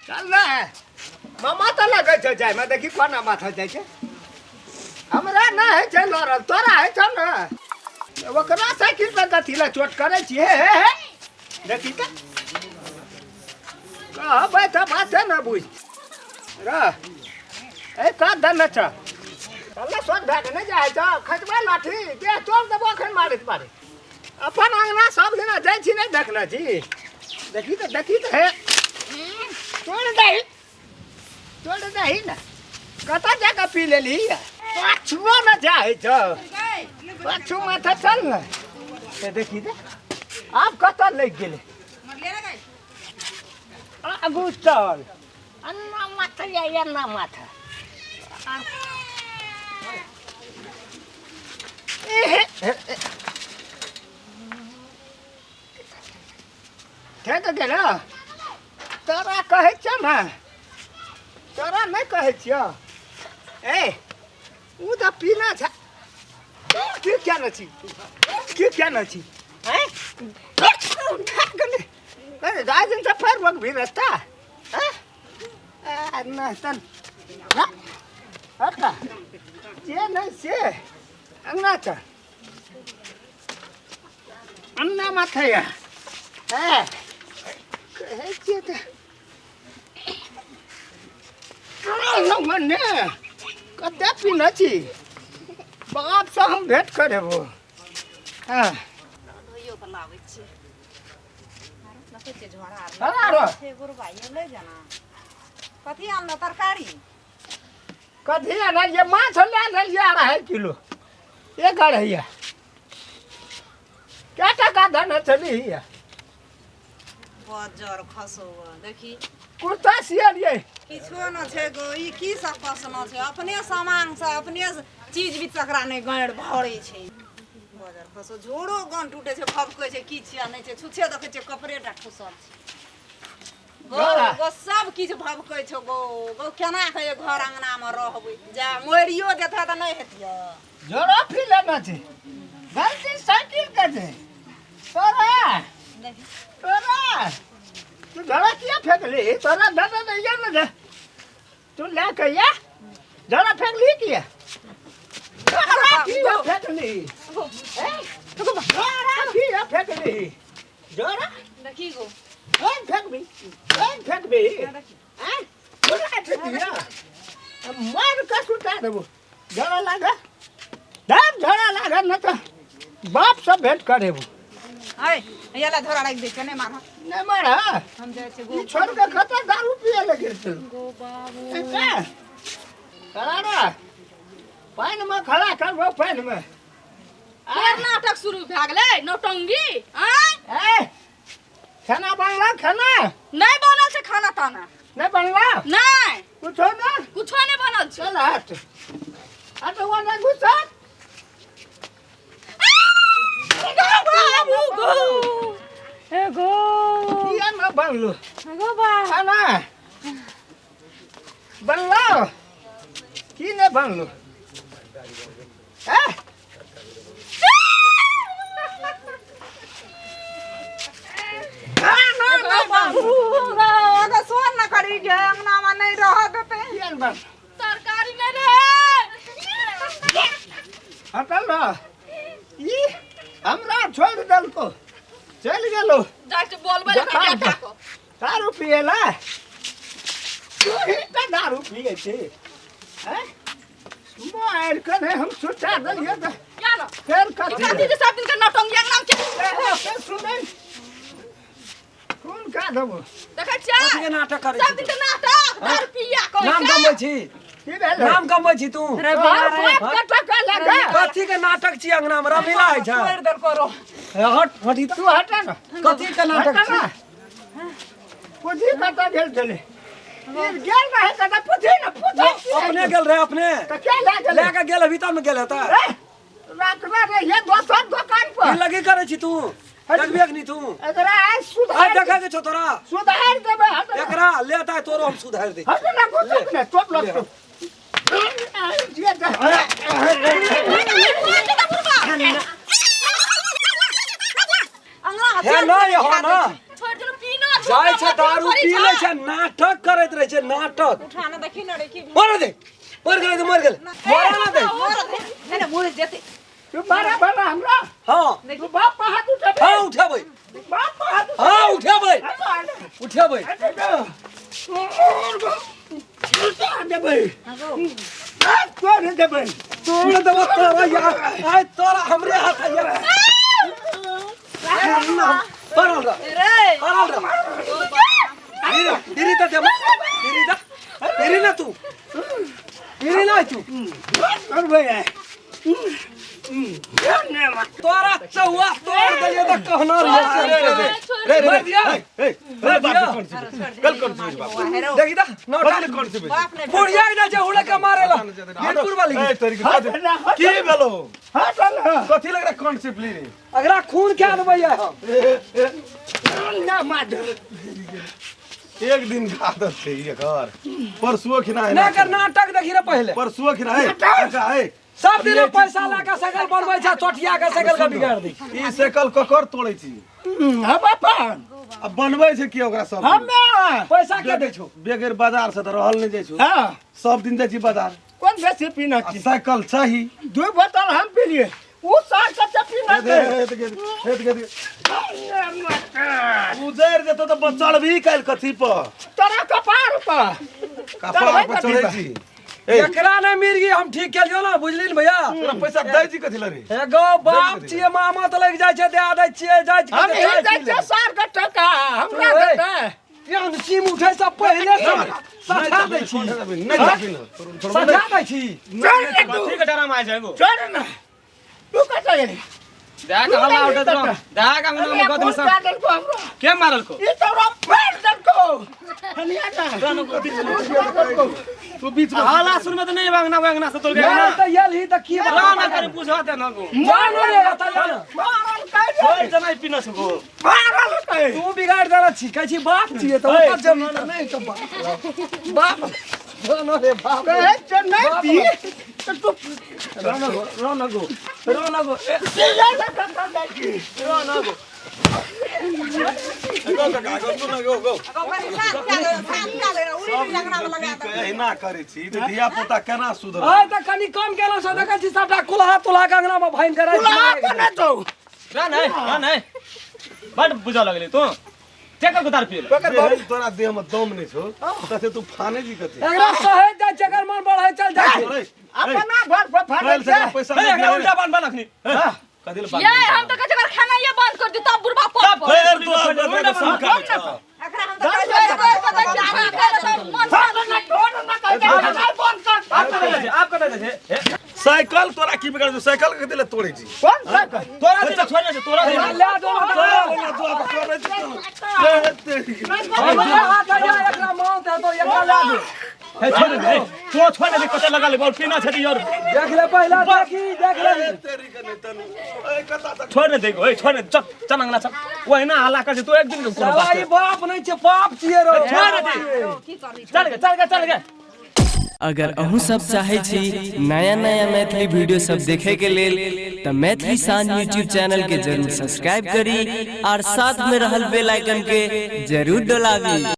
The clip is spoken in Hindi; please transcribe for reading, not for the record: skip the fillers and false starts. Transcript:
चल ना माता लगे छे जाय मैं देखी कोना माथा जाय छे हमरा ना है छे लड़ल तोरा है छे ना ओकरा साइकिल पे कथीला चोट करे छी हे देखी त कहबै त बाते ना बुझ र ए का दन छ चल सोच भाग न जाय छ खजबा लाठी दे तोड़ देबो खन मारित मारे अपन अंगना सब दिन जाय छी नहीं देखना छी देखी त है तोड़ दही ना कता जगह पी लेली पाछुओ न जाए छ पाछू माथा चल न ते देखी दे आप कता लग गेले आगू चल अन्ना माथा या ना माथा ठेक गेल तोरा कहै छ न तोरा नहीं कहै छियो ए उ त पीना छ की क्या न छी हैं अरे राजन से फिर वक्त भी रास्ता हैं ना तन ना हटा ये नहीं से अंगना छ अन्ना माथा या है कहै छियै त न मने कते पीना छी बाप से हम भेंट करे वो हां यो बनावे छी मारो न के झोरा छे गुरु भाई ले जाना कथी आनना तरकारी कथी आना ये माछ ले लिया रहा है किलो ये गड़ैया क्या टका धन चली है बजर खसो देखी कुर्ता सियलिए किछो न छै गो ई की सब पसना छै अपने सामान से अपने चीज भी तकरा नहीं गड़ भरे छै बजर खसो झोड़ो गन टूटे छै फबकै छै की छिया नहीं छै छुछे देखे छै कपड़ेटा ठुसल छै गो सब किछ भबकै छै गो केना के घर अंगना में रहबै जा मोरियो देता त नहीं हेतिया जोरो फी लेना छै गलती साइकिल के छै तोरा तू झोड़ा किया फेंक ली तोरा दादा नहीं जान दे तू ले के या झोड़ा फेंक ली किया किया फेंक ली किया फेंक ली झोड़ा देखी गो फेंक भी हैं तोरा फेंक दिया मार का सुता देबो झोड़ा लागा दाब झोड़ा लागा न तो बाप से भेंट करेबो हाय याला धरा लाग दे कने मारा नहीं मारा हम जाय छै गो छोड़ के खता दारू पिए लगे तू गो बाबू खड़ा ना पानी में खड़ा कर वो पानी में फेर नाटक शुरू भ गेलै नौटंगी हैं खाना बनला खाना नहीं बनल छै खाना ताना नहीं बनला नहीं कुछो नहीं बनल छै चल हट वो ना घुसा बाबू गो ए गो ये ना बनलो गो बा खाना बनला की नहीं बनलो हैं अगर सोन न करी के अंगना में नहीं रह देते तरकारी नहीं रे हटल ना ई हमरा छोड़ दल को चल गेलो जाके बोलबे लगे क्या को दारू पिएला तू ही तो दारू पिए छे हैं मोर कने हम सुता दलिए त या न फेर कथी कथी सब दिन के नौटंगी अंगना के फेर सुनै कौन का देबो देखै छियै कथी के नाटक करै सब दिन के नाटक दारू पिया को नाम कमबै छी की भेल नाम कमबै छी तू रे बिया रे कटक लगा कथी के नाटक छी अंगना में रमीला है छ छोड़ दर करो हट हटी तू हटा ना कथी के नाटक छी पुजी कता गेल चले ये गेल रहे कता पुजी ना पुजी अपने गेल रहे अपने तो क्या लेके गेल भीतर में गेल त रात में रे ये दोसर दुकान पर की लगी करे छी तू देखबे कि नहीं तू एकरा आज आज सुधार देखा के छो तोरा सुधार देबे हट एकरा लेता है तोरो हम सुधार दे हट ना कुछ ना टोप लग तो ये अंगना है ना ये हो ना छोड़ दो पीना जाय छै दारू पी लै छै नाटक करैत रहै छै नाटक उठाना देखी न रे की मर दे मर गेलै मर गेलै मरा ना दे नहीं नहीं मुझे देते तू बारा बारा हमरा हां तू बाप पर हाथ उठेबै हां उठेबै बाप पर हाथ हां उठेबै उठेबै देबै तोड़ देबै तोड़ देबो तोरा यार आय तोरा हमरे हाथ है यार परल रे परल रे तेरी त दे तेरी ना तू तेरी ना तू कर भैया तोरा चौवा तोड़ देलिए त कहना रे रे दिया कल कौन सी बात देखी दा नोटा कौन सी बाप ने बुढ़िया ना जे हुड़ा के मारेला वीरपुर वाली की भेलो हट ना कथि लग रहा कौन सी प्ली रे अगरा खून क्या दबैया ना मार एक दिन का आदत है ये घर परसुओ खिनाए ना कर नाटक देखी रे पहले परसुओ खिनाए अच्छा है सब दिन पैसा लगा सकल बनबै छै चोटिया के सकल के बिगाड़ दी ई सकल ककर तोड़ै छी हां बापा अब बनबै छै की ओकरा सब हमे पैसा के दै छौ बेगर बाजार से त रहल नै जाइ छौ हां सब दिन जाइ छी बाजार कौन बेसी पीना आ छी साइकिल चाही दो बोतल हम पी लिए वो साथ से पीना दे उजर जेतो त बचड़ भी काल कथि पर तोरा कपार पर कपार पर चढ़ै छी एकरा ने मिर्गी हम ठीक केलियो ना बुझलिन भैया तोरा पैसा दै छी कथि ल रे एगो बाप छियै मामा त लग जाइ छै दे दै छियै जाइ छै हम ही दै छै 100 का टका हमरा देतै यान सीम उठै से पहिले सठा दै छी नै जाबी न सठा दै छी कथी के डरा मार जाएगो छोड़ ना तू कत गेली देख हल्ला उठत रह देख अंगना में गदन सब के मारल को ये तो मार दन को हनिया का तू बीच में हल्ला सुन में तो नहीं वांगना से तोड़ के यार त यही त की ना ना करे पूछवा दे ना को मारो रे त यार मारल काई छोड़ जना पीना से को मारल काई तू बिगाड़ देला छी कहै छी बाप छियै त ओकर जमीन नहीं त बाप दोनो रे बाप कहे चन्नै पी तो तू रोना गो ये ना कर दै एहिना करै छी त धिया पुता केना सुधर आय त कनी कम केला से देखै छी सबटा कुलहा तुलहा के अंगना में भैन करे रन है बड़ बुझा लगले तू चेक उतार पी तोरा देह में दम नहीं छौ तसे तू फाने जी कथि एकरा सहे जा चकर मन बढ़ै चल जाइ छी अपना घर पर फाड़ दे पैसा एकरा उल्टा बांध बनखनी कदिल ये हम तो कहते बार खाना ये बंद कर दी तब बुढ़बा पप फेर तू उल्टा बांध एकरा हम तो आप कर दे साइकिल तोरा की बिगाड़ दू साइकिल के दिले तोड़े छी कौन साइकिल तोरा दे छोड़ने से तोरा दे ले दो हाथ आ जा एकरा मौत है तो एकरा ला दे हे छोड़ दे तू छोड़ने से कते लगा ले बोल पीना छड़ी और देख ले पहला देखी देख ले तेरी के नहीं तनु ए कता तक छोड़ने दे ओए छोड़ने चल चनंगना चल ओए ना हल्ला कर तू एक दिन के पूरा साला ई बाप नहीं छे बाप छिए रो छोड़ दे की करी चल गए अगर अहूँ सब चाहे छी नया नया मैथिली वीडियो सब देखे के लेल त मैथिली शान यूट्यूब चैनल के जरूर सब्सक्राइब करी और साथ में रहल बेल आइकन के जरूर दबावी।